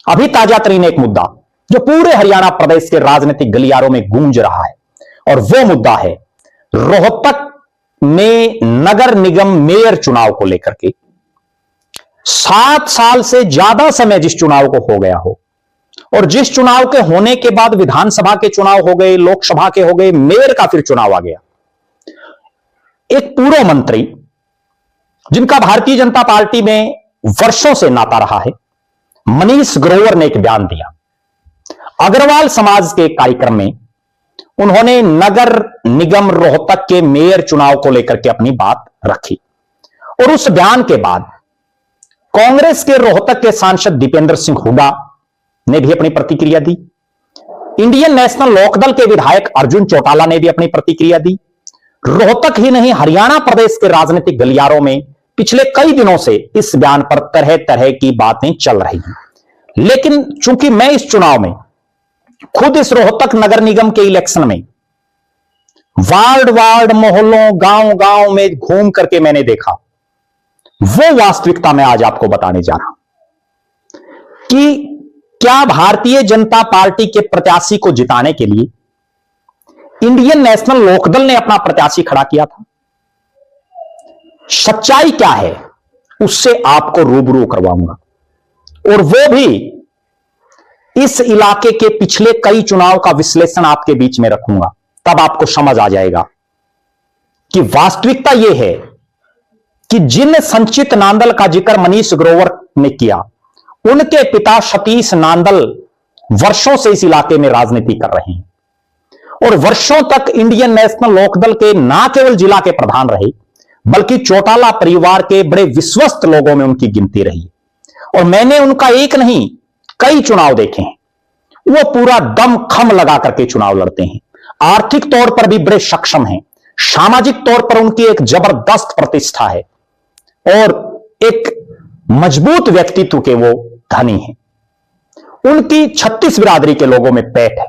अभी ताजा तरीन एक मुद्दा जो पूरे हरियाणा प्रदेश के राजनीतिक गलियारों में गूंज रहा है, और वो मुद्दा है रोहतक में नगर निगम मेयर चुनाव को लेकर के। 7 साल से ज्यादा समय जिस चुनाव को हो गया हो, और जिस चुनाव के होने के बाद विधानसभा के चुनाव हो गए, लोकसभा के हो गए, मेयर का फिर चुनाव आ गया। एक पूर्व मंत्री जिनका भारतीय जनता पार्टी में वर्षों से नाता रहा है, मनीष ग्रोवर ने एक बयान दिया। अग्रवाल समाज के कार्यक्रम में उन्होंने नगर निगम रोहतक के मेयर चुनाव को लेकर के अपनी बात रखी, और उस बयान के बाद कांग्रेस के रोहतक के सांसद दीपेंद्र सिंह हुड्डा ने भी अपनी प्रतिक्रिया दी। इंडियन नेशनल लोकदल के विधायक अर्जुन चौटाला ने भी अपनी प्रतिक्रिया दी। रोहतक ही नहीं, हरियाणा प्रदेश के राजनीतिक गलियारों में पिछले कई दिनों से इस बयान पर तरह तरह की बातें चल रही हैं। लेकिन चूंकि मैं इस चुनाव में खुद इस रोहतक नगर निगम के इलेक्शन में वार्ड वार्ड, मोहल्लों, गांव गांव में घूम करके मैंने देखा, वो वास्तविकता मैं आज आपको बताने जा रहा हूं कि क्या भारतीय जनता पार्टी के प्रत्याशी को जिताने के लिए इंडियन नेशनल लोकदल ने अपना प्रत्याशी खड़ा किया था। सच्चाई क्या है उससे आपको रूबरू करवाऊंगा, और वो भी इस इलाके के पिछले कई चुनाव का विश्लेषण आपके बीच में रखूंगा। तब आपको समझ आ जाएगा कि वास्तविकता यह है कि जिन संचित नांदल का जिक्र मनीष ग्रोवर ने किया, उनके पिता सतीश नांदल वर्षों से इस इलाके में राजनीति कर रहे हैं, और वर्षों तक इंडियन नेशनल लोकदल के ना केवल जिला के प्रधान रहे, बल्कि चौटाला परिवार के बड़े विश्वस्त लोगों में उनकी गिनती रही। और मैंने उनका एक नहीं कई चुनाव देखे हैं। वो पूरा दम खम लगा करके चुनाव लड़ते हैं। आर्थिक तौर पर भी बड़े सक्षम हैं, सामाजिक तौर पर उनकी एक जबरदस्त प्रतिष्ठा है, और एक मजबूत व्यक्तित्व के वो धनी हैं। उनकी 36 बिरादरी के लोगों में पैठ है।